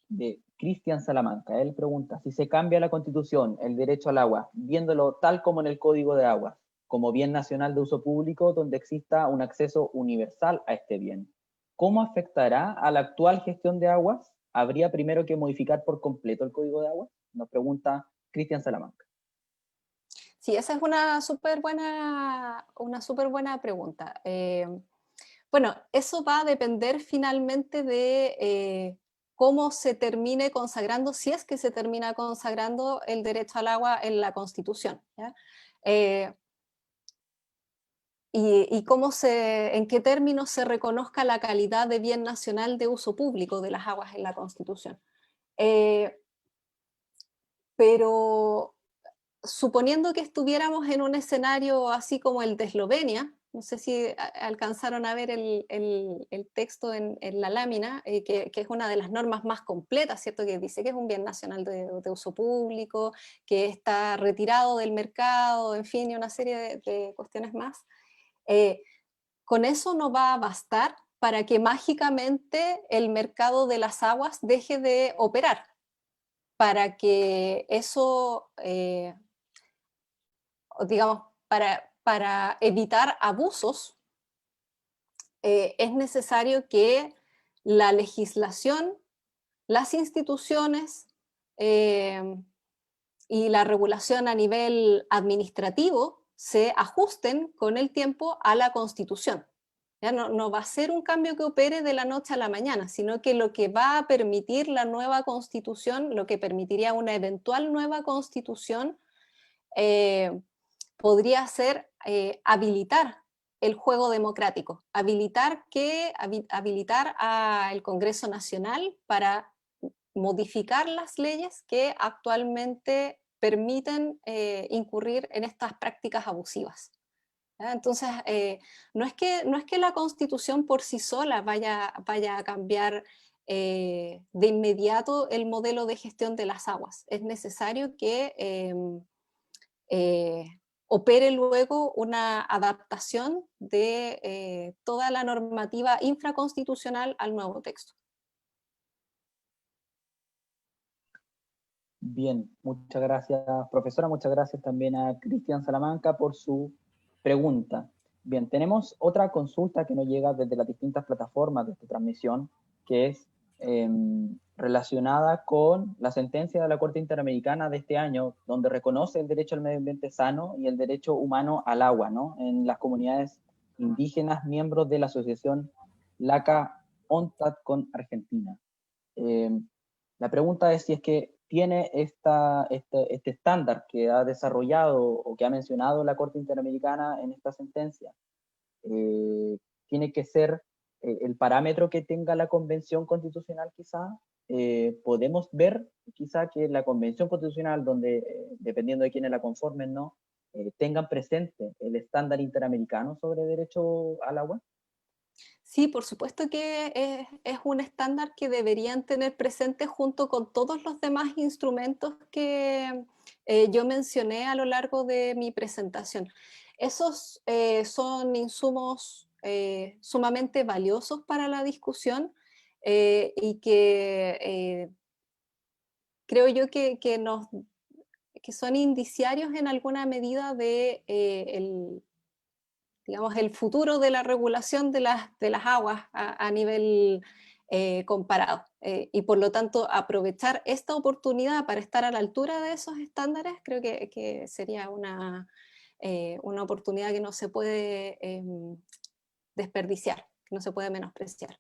[SPEAKER 3] de Cristian Salamanca. Él pregunta, si se cambia la Constitución, el derecho al agua, viéndolo tal como en el Código de Aguas, como bien nacional de uso público, donde exista un acceso universal a este bien, ¿cómo afectará a la actual gestión de aguas? ¿Habría primero que modificar por completo el Código de Aguas? Nos pregunta Cristian Salamanca.
[SPEAKER 4] Sí, esa es una súper buena pregunta. Bueno, eso va a depender finalmente de cómo se termine consagrando, si es que se termina consagrando el derecho al agua en la Constitución, ¿ya? Y cómo en qué términos se reconozca la calidad de bien nacional de uso público de las aguas en la Constitución. Pero suponiendo que estuviéramos en un escenario así como el de Eslovenia, no sé si alcanzaron a ver el texto en la lámina, que es una de las normas más completas, ¿cierto? Que dice que es un bien nacional de uso público, que está retirado del mercado, en fin, y una serie de cuestiones más. Con eso no va a bastar para que mágicamente el mercado de las aguas deje de operar, para que eso, digamos, para evitar abusos, es necesario que la legislación, las instituciones y la regulación a nivel administrativo se ajusten con el tiempo a la Constitución. Ya no va a ser un cambio que opere de la noche a la mañana, sino que lo que va a permitir la nueva Constitución, lo que permitiría una eventual nueva Constitución, podría ser habilitar el juego democrático, habilitar al Congreso Nacional para modificar las leyes que actualmente permiten incurrir en estas prácticas abusivas. ¿Ya? Entonces, no es que la Constitución por sí sola vaya a cambiar de inmediato el modelo de gestión de las aguas. Es necesario que opere luego una adaptación de toda la normativa infraconstitucional al nuevo texto.
[SPEAKER 3] Bien, muchas gracias, profesora. Muchas gracias también a Cristian Salamanca por su pregunta. Bien, tenemos otra consulta que nos llega desde las distintas plataformas de esta transmisión, que es relacionada con la sentencia de la Corte Interamericana de este año, donde reconoce el derecho al medio ambiente sano y el derecho humano al agua, ¿no? En las comunidades indígenas, miembros de la asociación LACA-ONTAD con Argentina. La pregunta es si es que tiene este estándar que ha desarrollado o que ha mencionado la Corte Interamericana en esta sentencia, tiene que ser el parámetro que tenga la Convención Constitucional quizá. Podemos ver quizá que la Convención Constitucional, donde dependiendo de quiénes la conformen, ¿no? Tengan presente el estándar interamericano sobre derecho al agua.
[SPEAKER 4] Sí, por supuesto que es un estándar que deberían tener presente junto con todos los demás instrumentos que yo mencioné a lo largo de mi presentación. Esos son insumos sumamente valiosos para la discusión y que creo yo que son indiciarios en alguna medida de digamos, el futuro de la regulación de las aguas a nivel comparado. Y por lo tanto, aprovechar esta oportunidad para estar a la altura de esos estándares, creo que sería una oportunidad que no se puede desperdiciar, que no se puede menospreciar.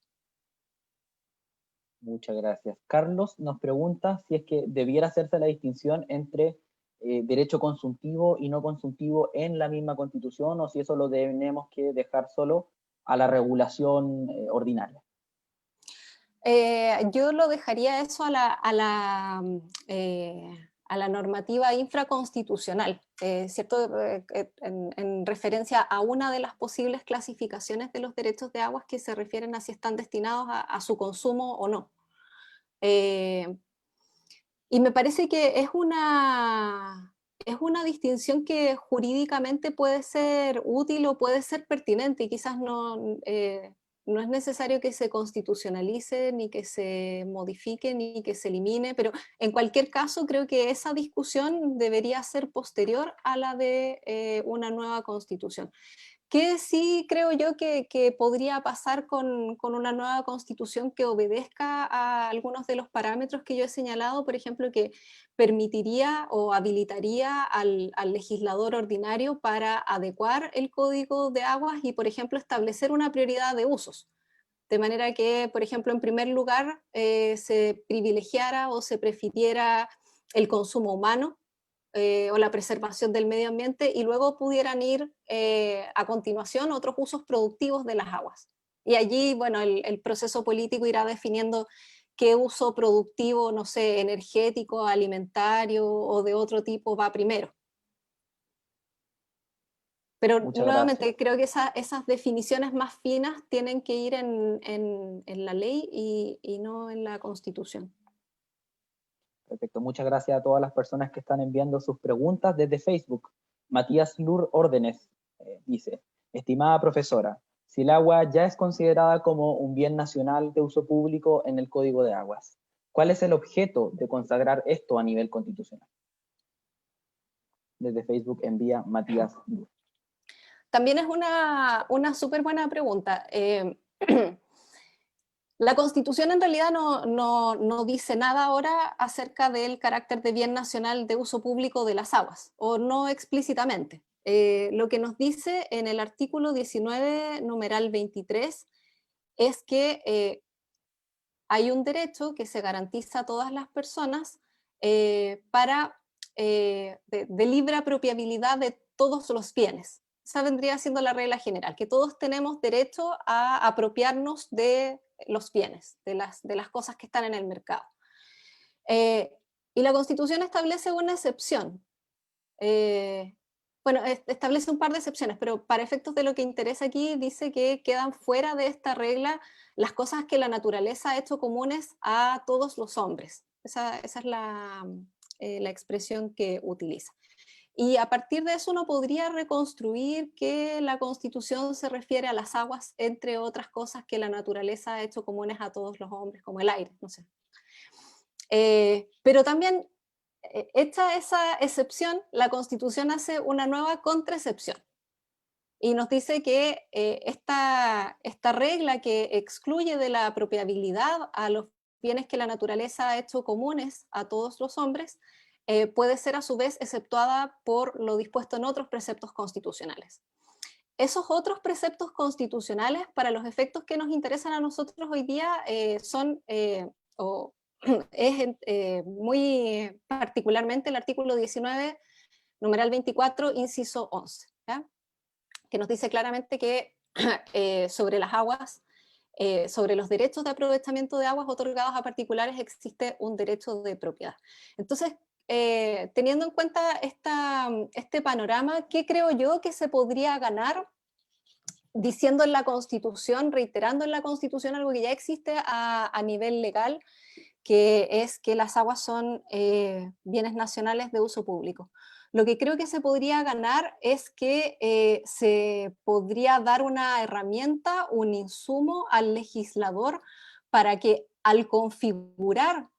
[SPEAKER 3] Muchas gracias. Carlos nos pregunta si es que debiera hacerse la distinción entre derecho consultivo y no consultivo en la misma Constitución, o si eso lo tenemos que dejar solo a la regulación ordinaria.
[SPEAKER 4] Yo lo dejaría eso a la normativa infraconstitucional, ¿cierto? En referencia a una de las posibles clasificaciones de los derechos de aguas que se refieren a si están destinados a su consumo o no. Y me parece que es una distinción que jurídicamente puede ser útil o puede ser pertinente, y quizás no es necesario que se constitucionalice, ni que se modifique, ni que se elimine, pero en cualquier caso creo que esa discusión debería ser posterior a la de una nueva constitución. Que sí creo yo que podría pasar con una nueva constitución que obedezca a algunos de los parámetros que yo he señalado, por ejemplo, que permitiría o habilitaría al legislador ordinario para adecuar el código de aguas y, por ejemplo, establecer una prioridad de usos. De manera que, por ejemplo, en primer lugar, se privilegiara o se prefiriera el consumo humano, o la preservación del medio ambiente, y luego pudieran ir a continuación otros usos productivos de las aguas. Y allí, bueno, el proceso político irá definiendo qué uso productivo, no sé, energético, alimentario o de otro tipo va primero. Pero
[SPEAKER 3] Muchas gracias.
[SPEAKER 4] nuevamente creo que esas definiciones más finas tienen que ir en la ley y no en la Constitución.
[SPEAKER 3] Perfecto, muchas gracias a todas las personas que están enviando sus preguntas desde Facebook. Matías Lur Órdenes dice, estimada profesora, si el agua ya es considerada como un bien nacional de uso público en el Código de Aguas, ¿cuál es el objeto de consagrar esto a nivel constitucional? Desde Facebook envía Matías Lur.
[SPEAKER 4] También es una súper buena pregunta. La Constitución en realidad no dice nada ahora acerca del carácter de bien nacional de uso público de las aguas, o no explícitamente. Lo que nos dice en el artículo 19, numeral 23, es que hay un derecho que se garantiza a todas las personas de libre apropiabilidad de todos los bienes. Esa vendría siendo la regla general, que todos tenemos derecho a apropiarnos de los bienes, de las cosas que están en el mercado. Y la Constitución establece una excepción. Bueno, establece un par de excepciones, pero para efectos de lo que interesa aquí, dice que quedan fuera de esta regla las cosas que la naturaleza ha hecho comunes a todos los hombres. Esa es la expresión que utiliza. Y a partir de eso uno podría reconstruir que la Constitución se refiere a las aguas, entre otras cosas que la naturaleza ha hecho comunes a todos los hombres, como el aire, no sé. Pero también, hecha esa excepción, la Constitución hace una nueva contraexcepción y nos dice que esta regla que excluye de la apropiabilidad a los bienes que la naturaleza ha hecho comunes a todos los hombres, puede ser a su vez exceptuada por lo dispuesto en otros preceptos constitucionales. Esos otros preceptos constitucionales, para los efectos que nos interesan a nosotros hoy día, son, muy particularmente el artículo 19, numeral 24, inciso 11, ¿ya? Que nos dice claramente que sobre las aguas, sobre los derechos de aprovechamiento de aguas otorgados a particulares existe un derecho de propiedad. Entonces, teniendo en cuenta este panorama, ¿qué creo yo que se podría ganar diciendo en la Constitución, reiterando en la Constitución algo que ya existe a nivel legal, que es que las aguas son bienes nacionales de uso público? Lo que creo que se podría ganar es que se podría dar una herramienta, un insumo al legislador para que al configurar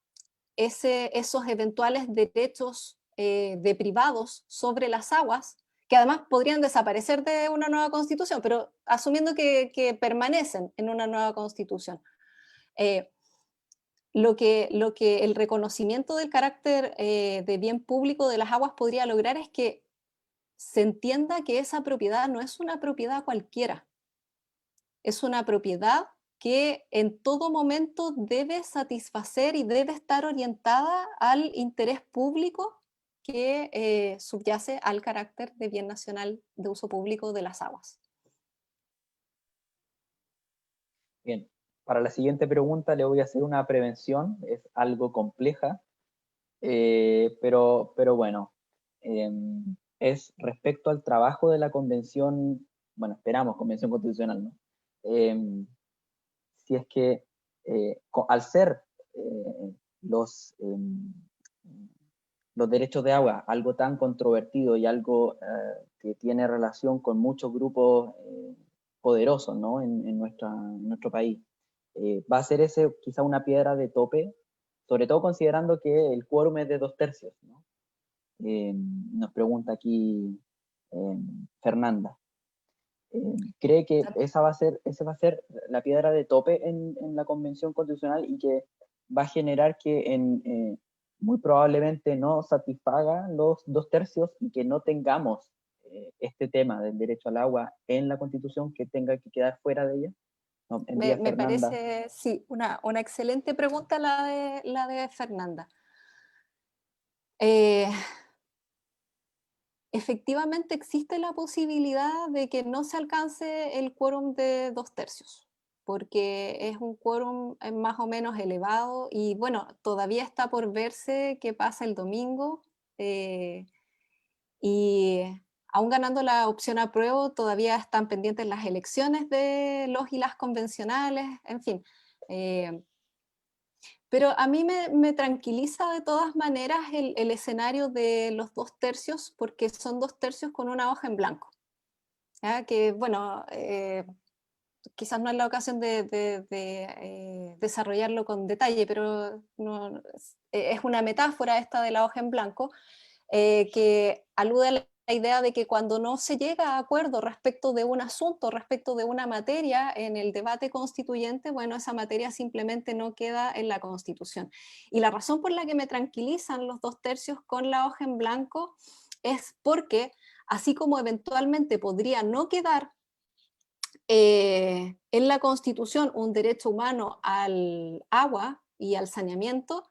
[SPEAKER 4] esos eventuales derechos de privados sobre las aguas, que además podrían desaparecer de una nueva constitución, pero asumiendo que permanecen en una nueva constitución. Eh, lo que el reconocimiento del carácter de bien público de las aguas podría lograr es que se entienda que esa propiedad no es una propiedad cualquiera, es una propiedad que en todo momento debe satisfacer y debe estar orientada al interés público que subyace al carácter de bien nacional de uso público de las aguas.
[SPEAKER 3] Bien, para la siguiente pregunta le voy a hacer una prevención, es algo compleja, pero bueno, es respecto al trabajo de la convención, bueno, esperamos convención constitucional, ¿no? Si es que al ser los, los derechos de agua algo tan controvertido y algo que tiene relación con muchos grupos poderosos, ¿no? en nuestro país, va a ser ese quizá una piedra de tope, sobre todo considerando que el quórum es de 2/3, ¿no? Nos pregunta aquí Fernanda. ¿Cree que esa va a ser la piedra de tope en la Convención Constitucional y que va a generar que muy probablemente no satisfaga los 2/3 y que no tengamos este tema del derecho al agua en la Constitución, que tenga que quedar fuera de ella? No, envía
[SPEAKER 4] Me
[SPEAKER 3] Fernanda.
[SPEAKER 4] parece, sí, una excelente pregunta la de Fernanda. Efectivamente existe la posibilidad de que no se alcance el quórum de 2/3, porque es un quórum más o menos elevado y bueno, todavía está por verse qué pasa el domingo, y aún ganando la opción apruebo, todavía están pendientes las elecciones de los y las convencionales, en fin. Pero a mí me tranquiliza de todas maneras el escenario de los 2/3, porque son 2/3 con una hoja en blanco. ¿Ya? Que bueno, quizás no es la ocasión de desarrollarlo con detalle, pero no, es una metáfora esta de la hoja en blanco, que alude a la idea de que cuando no se llega a acuerdo respecto de un asunto, respecto de una materia en el debate constituyente, bueno, esa materia simplemente no queda en la Constitución. Y la razón por la que me tranquilizan los 2/3 con la hoja en blanco es porque, así como eventualmente podría no quedar en la Constitución un derecho humano al agua y al saneamiento,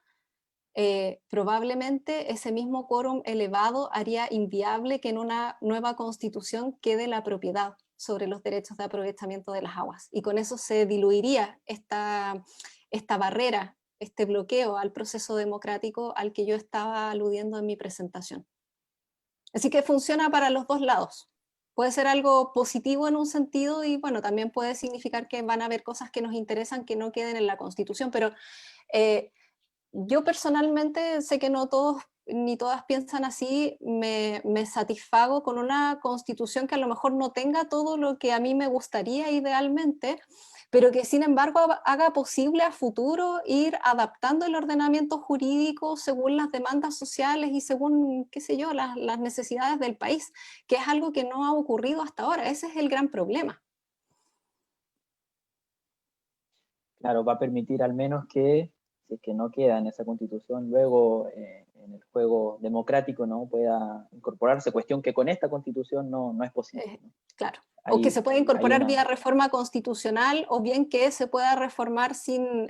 [SPEAKER 4] probablemente ese mismo quórum elevado haría inviable que en una nueva Constitución quede la propiedad sobre los derechos de aprovechamiento de las aguas. Y con eso se diluiría esta barrera, este bloqueo al proceso democrático al que yo estaba aludiendo en mi presentación. Así que funciona para los dos lados. Puede ser algo positivo en un sentido y bueno, también puede significar que van a haber cosas que nos interesan que no queden en la Constitución, pero yo personalmente sé que no todos ni todas piensan así, me satisfago con una Constitución que a lo mejor no tenga todo lo que a mí me gustaría idealmente, pero que sin embargo haga posible a futuro ir adaptando el ordenamiento jurídico según las demandas sociales y según, qué sé yo, las necesidades del país, que es algo que no ha ocurrido hasta ahora. Ese es el gran problema.
[SPEAKER 3] Claro, va a permitir al menos que, si es que no queda en esa constitución, luego en el juego democrático no pueda incorporarse, cuestión que con esta constitución no es posible, ¿no?
[SPEAKER 4] Claro. O que se pueda incorporar
[SPEAKER 3] una...
[SPEAKER 4] vía reforma constitucional, o bien que se pueda reformar sin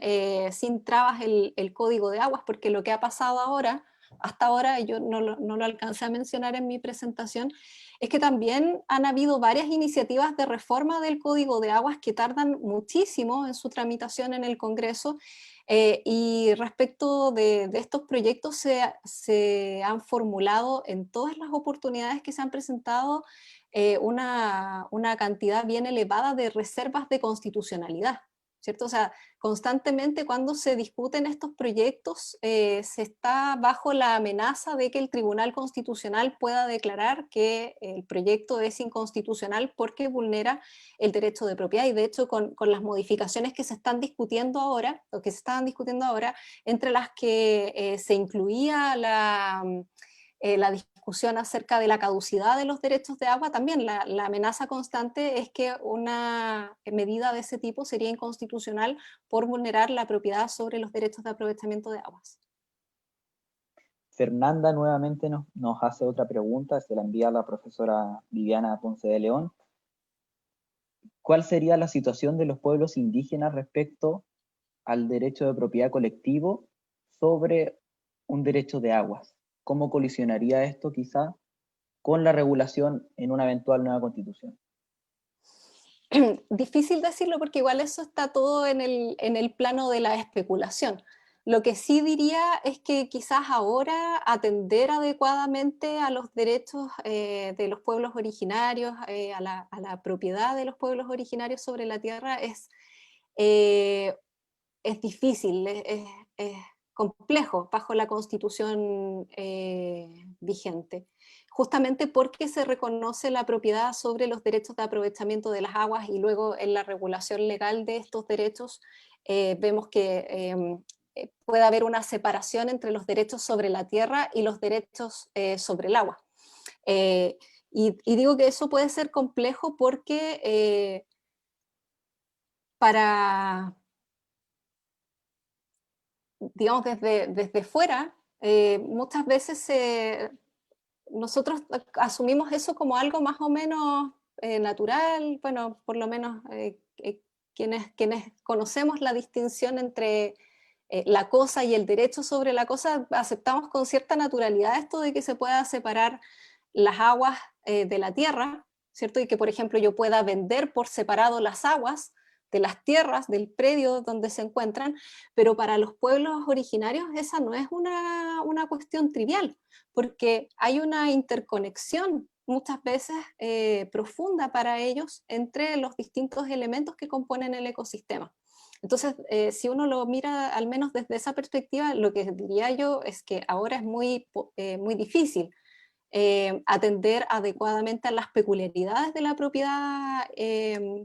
[SPEAKER 4] trabas el Código de Aguas, porque lo que ha pasado ahora, hasta ahora, yo no lo alcancé a mencionar en mi presentación, es que también han habido varias iniciativas de reforma del Código de Aguas que tardan muchísimo en su tramitación en el Congreso, y respecto de estos proyectos se han formulado en todas las oportunidades que se han presentado una cantidad bien elevada de reservas de constitucionalidad, ¿cierto? O sea, constantemente cuando se discuten estos proyectos se está bajo la amenaza de que el Tribunal Constitucional pueda declarar que el proyecto es inconstitucional porque vulnera el derecho de propiedad, y de hecho con las modificaciones que se están discutiendo ahora, o que se estaban discutiendo ahora, entre las que se incluía la discusión acerca de la caducidad de los derechos de agua, también la amenaza constante es que una medida de ese tipo sería inconstitucional por vulnerar la propiedad sobre los derechos de aprovechamiento de aguas.
[SPEAKER 3] Fernanda nuevamente nos hace otra pregunta, se la envía a la profesora Viviana Ponce de León. ¿Cuál sería la situación de los pueblos indígenas respecto al derecho de propiedad colectivo sobre un derecho de aguas? ¿Cómo colisionaría esto quizá con la regulación en una eventual nueva constitución?
[SPEAKER 4] Difícil decirlo porque igual eso está todo en el plano de la especulación. Lo que sí diría es que quizás ahora atender adecuadamente a los derechos de los pueblos originarios, a la propiedad de los pueblos originarios sobre la tierra eh, es difícil, es complejo bajo la Constitución vigente, justamente porque se reconoce la propiedad sobre los derechos de aprovechamiento de las aguas, y luego en la regulación legal de estos derechos vemos que puede haber una separación entre los derechos sobre la tierra y los derechos sobre el agua. Y digo que eso puede ser complejo porque para, digamos, desde fuera, muchas veces nosotros asumimos eso como algo más o menos natural, bueno, por lo menos quienes conocemos la distinción entre la cosa y el derecho sobre la cosa, aceptamos con cierta naturalidad esto de que se pueda separar las aguas de la tierra, ¿cierto? Y que, por ejemplo, yo pueda vender por separado las aguas de las tierras, del predio donde se encuentran, pero para los pueblos originarios esa no es una cuestión trivial, porque hay una interconexión muchas veces profunda para ellos entre los distintos elementos que componen el ecosistema. Entonces, si uno lo mira al menos desde esa perspectiva, lo que diría yo es que ahora es muy difícil atender adecuadamente a las peculiaridades de la propiedad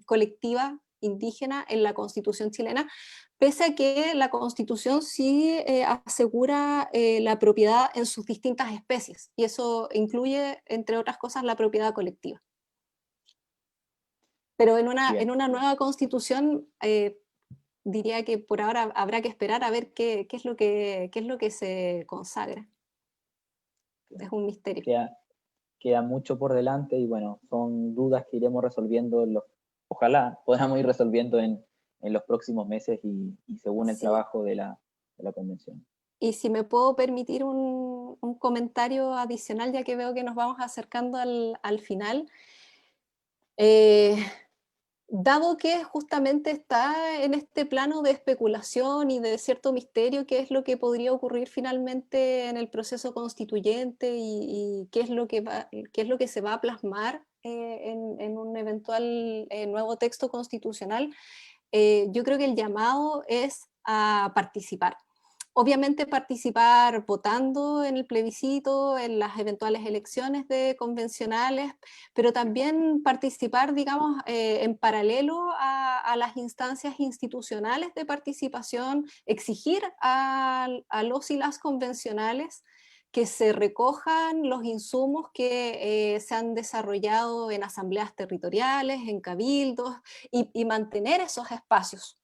[SPEAKER 4] colectiva indígena en la Constitución chilena, pese a que la Constitución sí asegura la propiedad en sus distintas especies, y eso incluye, entre otras cosas, la propiedad colectiva. Pero en una nueva Constitución diría que por ahora habrá que esperar a ver qué es lo que se consagra. Es un misterio.
[SPEAKER 3] Queda mucho por delante y bueno, son dudas que iremos resolviendo, ojalá podamos ir resolviendo en los próximos meses y según el trabajo de la convención.
[SPEAKER 4] Y si me puedo permitir un comentario adicional, ya que veo que nos vamos acercando al final. Dado que justamente está en este plano de especulación y de cierto misterio, qué es lo que podría ocurrir finalmente en el proceso constituyente y qué es lo que se va a plasmar en un eventual nuevo texto constitucional, yo creo que el llamado es a participar. Obviamente participar votando en el plebiscito, en las eventuales elecciones de convencionales, pero también participar, digamos, en paralelo a las instancias institucionales de participación, exigir a los y las convencionales que se recojan los insumos que se han desarrollado en asambleas territoriales, en cabildos, y mantener esos espacios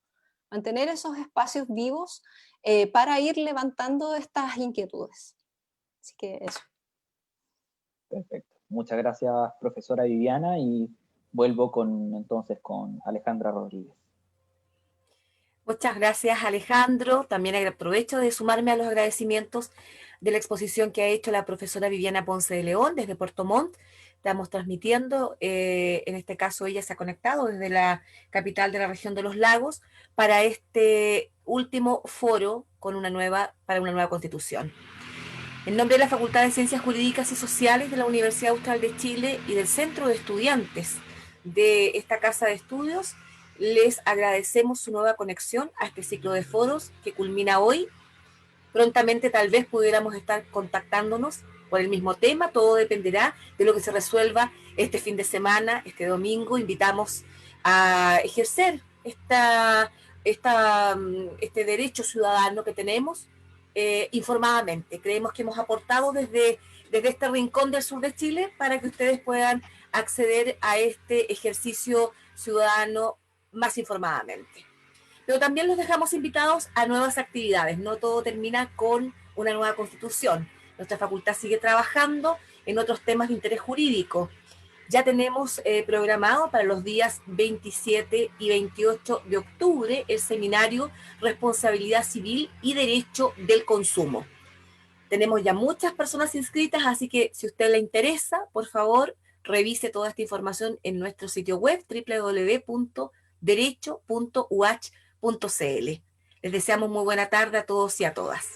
[SPEAKER 4] vivos para ir levantando estas inquietudes. Así que eso.
[SPEAKER 3] Perfecto. Muchas gracias, profesora Viviana, y vuelvo entonces con Alejandra Rodríguez.
[SPEAKER 1] Muchas gracias, Alejandro. También aprovecho de sumarme a los agradecimientos de la exposición que ha hecho la profesora Viviana Ponce de León desde Puerto Montt. Estamos transmitiendo, en este caso ella se ha conectado desde la capital de la región de los lagos para este último foro para una nueva constitución. En nombre de la Facultad de Ciencias Jurídicas y Sociales de la Universidad Austral de Chile y del Centro de Estudiantes de esta Casa de Estudios, les agradecemos su nueva conexión a este ciclo de foros que culmina hoy. Prontamente tal vez pudiéramos estar contactándonos por el mismo tema, todo dependerá de lo que se resuelva este fin de semana, este domingo. Invitamos a ejercer este derecho ciudadano que tenemos informadamente. Creemos que hemos aportado desde este rincón del sur de Chile para que ustedes puedan acceder a este ejercicio ciudadano más informadamente. Pero también los dejamos invitados a nuevas actividades. No todo termina con una nueva constitución. Nuestra facultad sigue trabajando en otros temas de interés jurídico. Ya tenemos programado para los días 27 y 28 de octubre el seminario Responsabilidad Civil y Derecho del Consumo. Tenemos ya muchas personas inscritas, así que si a usted le interesa, por favor, revise toda esta información en nuestro sitio web www.derecho.uach.cl. Les deseamos muy buena tarde a todos y a todas.